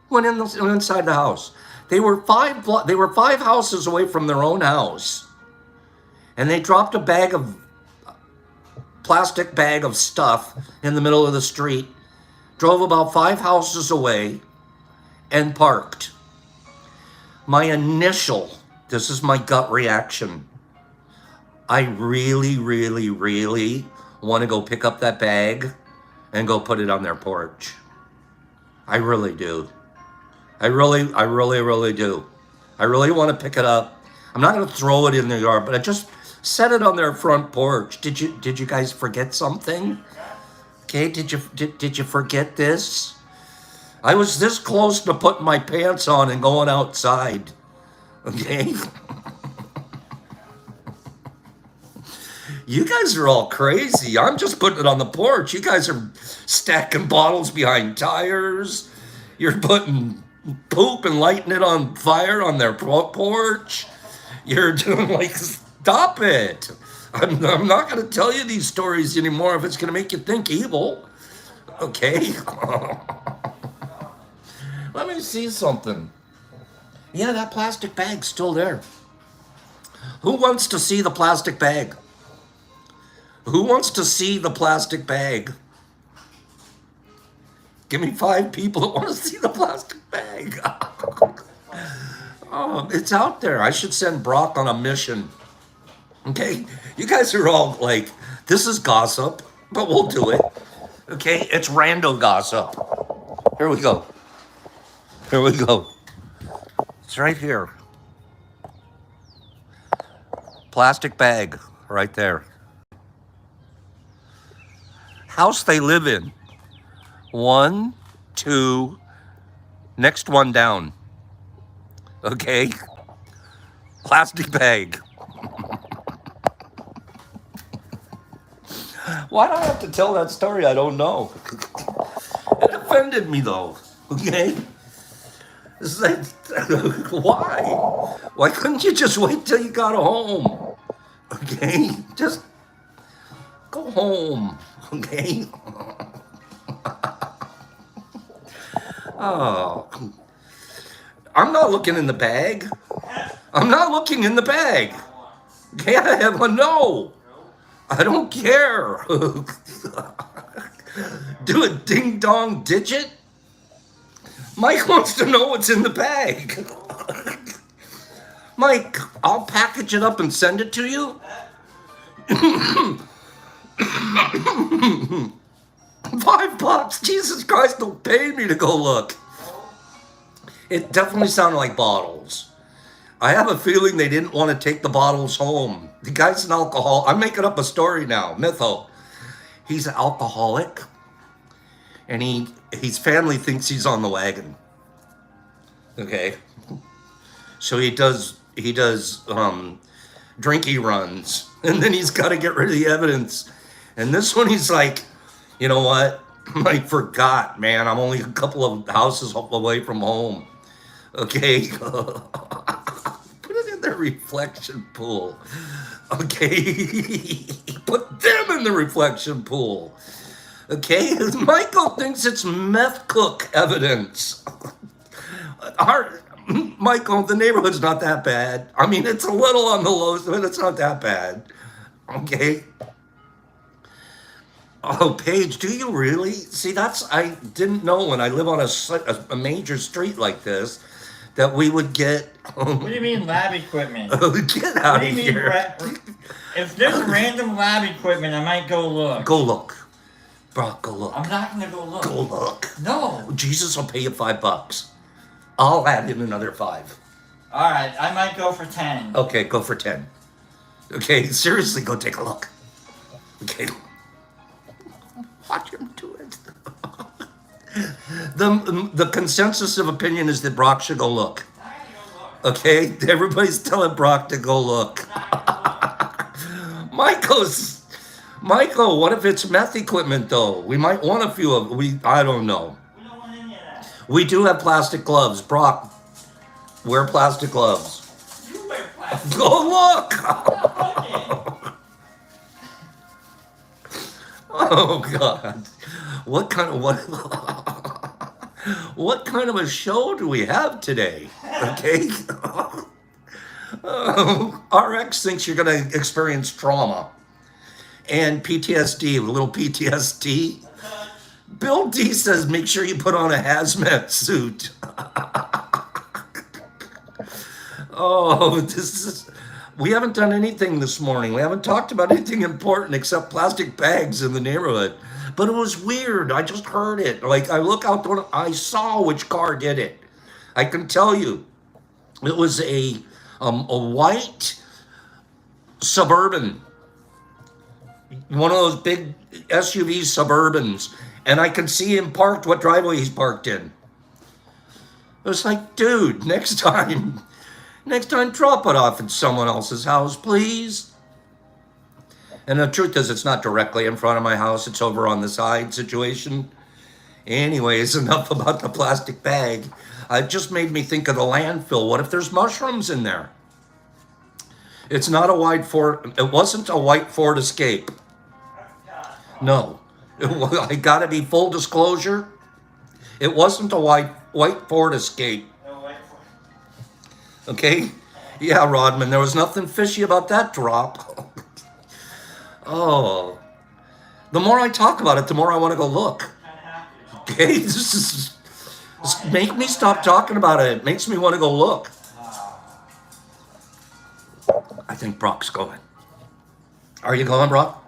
Went inside the house. They were 5 houses away from their own house. And they dropped a plastic bag of stuff in the middle of the street, drove about 5 houses away, and parked. This is my gut reaction. I really, really, really want to go pick up that bag and go put it on their porch. I really do. I really, really do. I really want to pick it up. I'm not going to throw it in the yard, but I just set it on their front porch. Did you guys forget something? Okay, did you forget this? I was this close to putting my pants on and going outside. Okay? You guys are all crazy. I'm just putting it on the porch. You guys are stacking bottles behind tires. You're putting poop and lighting it on fire on their porch. You're doing like, stop it. I'm not going to tell you these stories anymore if it's going to make you think evil. Okay? Let me see something. Yeah, that plastic bag's still there. Who wants to see the plastic bag? Who wants to see the plastic bag? Give me 5 people that want to see the plastic bag. Oh, it's out there. I should send Brock on a mission. Okay? You guys are all like, this is gossip, but we'll do it. Okay? It's rando gossip. Here we go. Here we go. It's right here. Plastic bag right there. House they live in. 1, 2, next one down. Okay? Plastic bag. Why do I have to tell that story? I don't know. It offended me though. Okay? It's like, why? Why couldn't you just wait till you got home? Okay? Just go home. Okay? Oh. I'm not looking in the bag. I'm not looking in the bag. Okay, I have a no. I don't care. Do a ding dong digit. Mike wants to know what's in the bag. Mike, I'll package it up and send it to you. $5. Jesus Christ, don't pay me to go look. It definitely sounded like bottles. I have a feeling they didn't want to take the bottles home. The guy's an alcoholic. I'm making up a story now. Mytho. He's an alcoholic. And his family thinks he's on the wagon. Okay. So he does drinky runs. And then he's got to get rid of the evidence. And this one he's like, you know what? I forgot, man. I'm only a couple of houses away from home. Okay. Put it in the reflection pool. Okay. Put them in the reflection pool. Okay. Michael thinks it's meth cook evidence. Michael, the neighborhood's not that bad. I mean, it's a little on the low side, but it's not that bad. Okay. Oh, Paige, do you really? See, I didn't know when I live on a major street like this that we would get... What do you mean lab equipment? Get out of here. If there's random lab equipment, I might go look. Go look. Brock, go look. I'm not going to go look. Go look. No. Jesus will pay you $5. I'll add in another 5. All right, I might go for 10. Okay, go for 10. Okay, seriously, go take a look. Okay. Watch him do it. The consensus of opinion is that Brock should go look. Okay, everybody's telling Brock to go look. Michael, what if it's meth equipment though? We might want a few of I don't know. We don't want any of that. We do have plastic gloves. Brock, wear plastic gloves. You wear plastic. Go look. Oh God. What kind of a show do we have today? Okay. RX thinks you're going to experience trauma and PTSD, a little PTSD. Bill D says make sure you put on a hazmat suit. Oh, we haven't done anything this morning. We haven't talked about anything important except plastic bags in the neighborhood. But it was weird. I just heard it. Like, I look out the window, I saw which car did it. I can tell you. It was a white Suburban. One of those big SUV Suburbans. And I can see him parked, what driveway he's parked in. It was like, dude, next time, drop it off at someone else's house, please. And the truth is, it's not directly in front of my house. It's over on the side situation. Anyways, enough about the plastic bag. It just made me think of the landfill. What if there's mushrooms in there? It's not a white Ford. It wasn't a white Ford Escape. No. I gotta be full disclosure. It wasn't a white Ford Escape. Okay? Yeah, Rodman, there was nothing fishy about that drop. Oh. The more I talk about it, the more I want to go look. Okay? Just make me stop talking about it. It makes me want to go look. I think Brock's going. Are you going, Brock?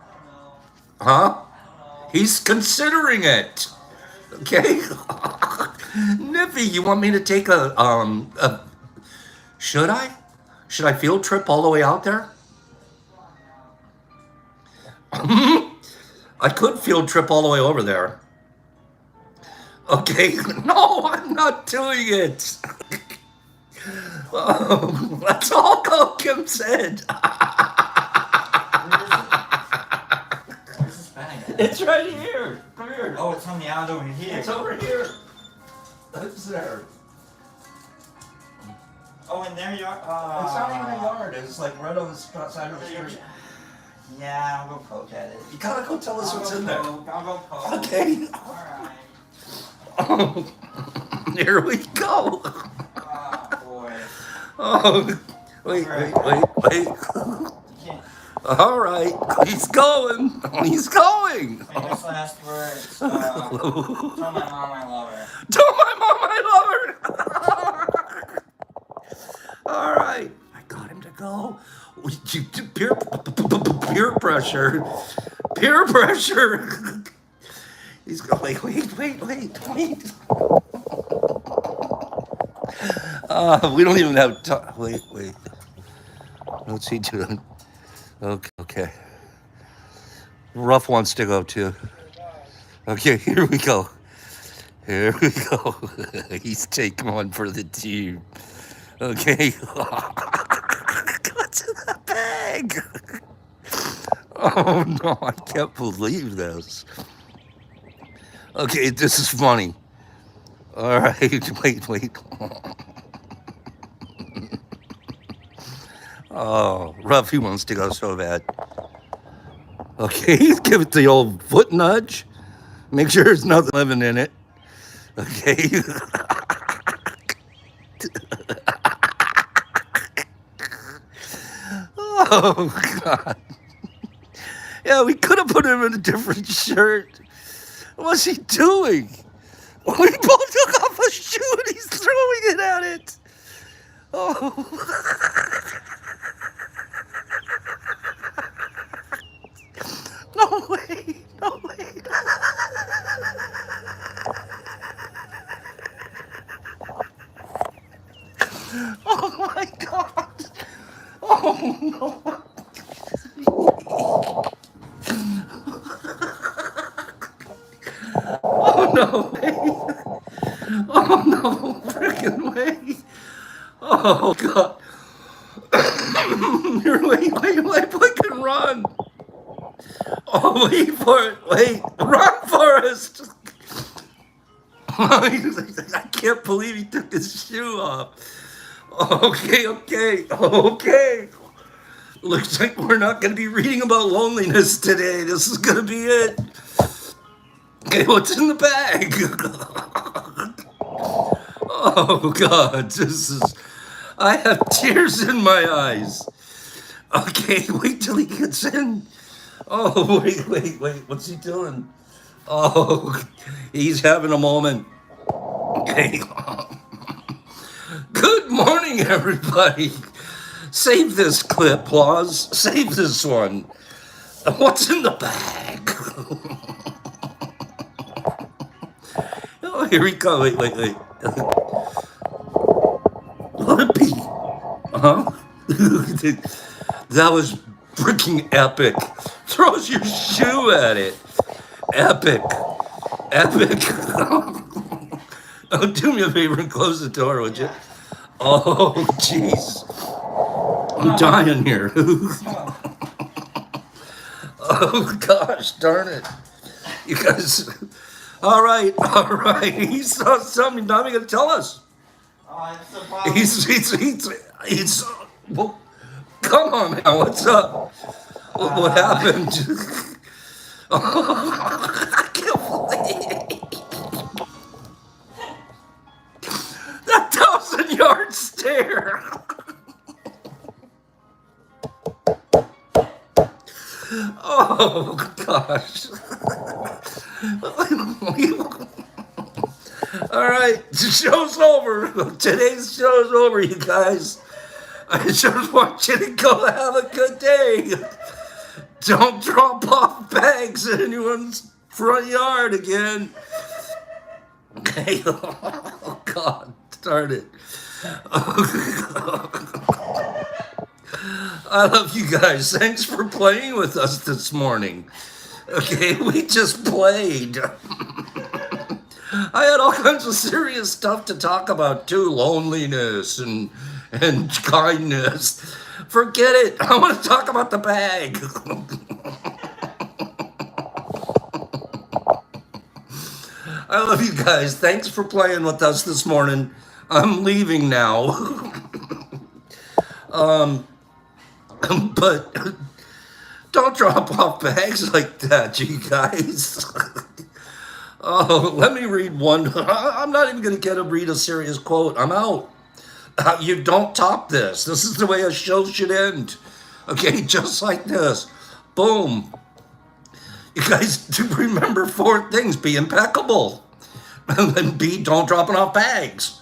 Huh? He's considering it. Okay? Nippy, you want me to take a should I? Should I field trip all the way out there? I could field trip all the way over there. Okay, no, I'm not doing it. Oh, let's all go, Kim said. Where's this bag at? It's right here. Come here. Oh, it's on the out over here. It's over here. It's there. Oh, in there you are? It's not even a yard. It's like right on the side of the street. Yeah, I'll go poke at it. You gotta go tell us what's in there. I'll go poke. Okay. Alright. Oh, here we go. Oh, boy. Oh, wait. Can't. All right, he's going. He's going. Famous last words. Tell my mom I love her. Tell my mom I love her. All right, I got him to go. Peer pressure. Peer pressure. He's going. Wait. We don't even have time. Wait. What's he doing? Okay. Ruff wants to go too. Okay, here we go. He's taking one for the team. Okay. What's in the bag? Oh no, I can't believe this. Okay, this is funny. All right, wait. Oh, Ruffy wants to go so bad. Okay, give it the old foot nudge. Make sure there's nothing living in it. Okay. Oh, God. Yeah, we could have put him in a different shirt. What's he doing? We both took off a shoe and he's throwing it at it. Oh. No way. Oh my God. Oh no. no way. Oh no freaking way. Oh God. Wait, I can run. Oh, wait for it. Wait. Run, Forrest. I can't believe he took his shoe off. Okay. Looks like we're not going to be reading about loneliness today. This is going to be it. Okay, what's in the bag? Oh, God. I have tears in my eyes. Okay, wait till he gets in. Oh, wait. What's he doing? Oh, he's having a moment. Okay. Good morning, everybody. Save this clip, Laws. Save this one. What's in the bag? Oh, here we go. Wait. Let it be. Huh? That was freaking epic. Throws your shoe at it. Epic. Oh, do me a favor and close the door, would you? Oh, jeez. I'm dying here. Oh, gosh, darn it. You guys. All right. He saw something. Now he's going to tell us. He's. Well, come on now. What's up? What happened? I can't believe it. That 1,000-yard stare. Oh, gosh. All right, the show's over. Today's show's over, you guys. I just want you to go have a good day. Don't drop off bags in anyone's front yard again. Okay. Oh, God. Darn it. I love you guys. Thanks for playing with us this morning. Okay, we just played. I had all kinds of serious stuff to talk about too. Loneliness and kindness. Forget it. I want to talk about the bag. I love you guys. Thanks for playing with us this morning. I'm leaving now. But don't drop off bags like that, you guys. Oh, let me read one. I'm not even going to read a serious quote. I'm out. You don't top this. This is the way a show should end. Okay, just like this. Boom. You guys do remember 4 things. Be impeccable. And then B, don't dropping off bags.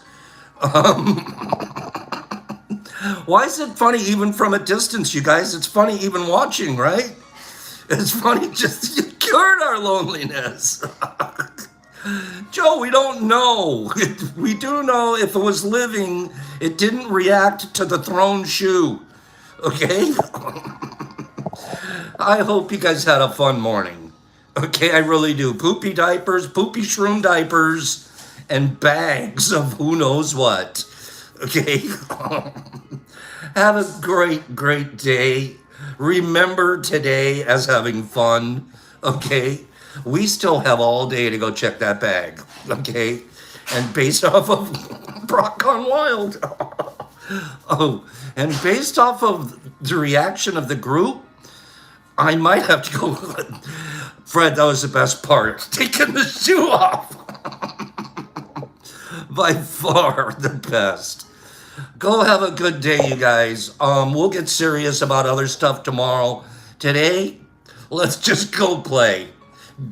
Why is it funny even from a distance, you guys? It's funny even watching, right? It's funny just you cured our loneliness. Joe, we don't know. We do know if it was living, it didn't react to the thrown shoe. Okay? I hope you guys had a fun morning. Okay, I really do. Poopy diapers, poopy shroom diapers, and bags of who knows what. Okay? Have a great day. Remember today as having fun. Okay? We still have all day to go check that bag. Okay? And based off of Brock Gone Wild. Oh, and based off of the reaction of the group, I might have to go. Fred, that was the best part. Taking the shoe off. By far the best. Go have a good day, you guys. We'll get serious about other stuff tomorrow. Today, let's just go play.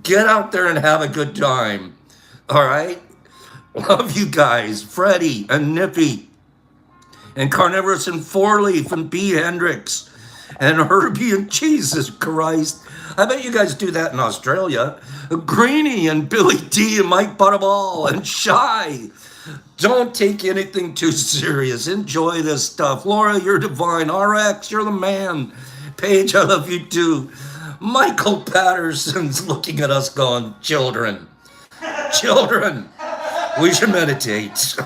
Get out there and have a good time. All right? Love you guys. Freddie and Nippy and Carnivorous and Four Leaf and B. Hendricks and Herbie and Jesus Christ. I bet you guys do that in Australia. Greenie and Billy D and Mike Butterball and Shy. Don't take anything too serious. Enjoy this stuff. Laura, you're divine. RX, you're the man. Paige, I love you too. Michael Patterson's looking at us going, children. Children, we should meditate. Sorry,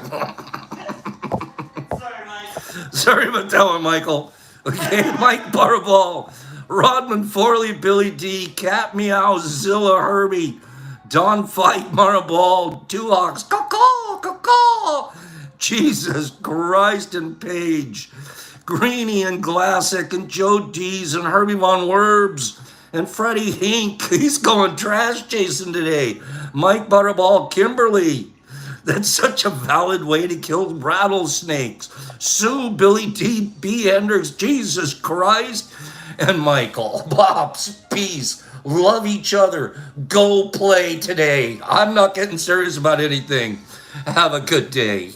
Mike. Sorry about that one, Michael. Okay, Mike Butterball, Rodman Forley, Billy D, Cat Meow, Zilla Herbie, Don Fight, Maraball, Two Hawks, caw caw, Jesus Christ and Paige, Greeny and Glassick and Joe Dees and Herbie Von Werbs and Freddie Hink. He's going trash chasing today. Mike Butterball, Kimberly. That's such a valid way to kill rattlesnakes. Sue, Billy D, B. Hendricks, Jesus Christ, and Michael. Bops, peace, love each other. Go play today. I'm not getting serious about anything. Have a good day.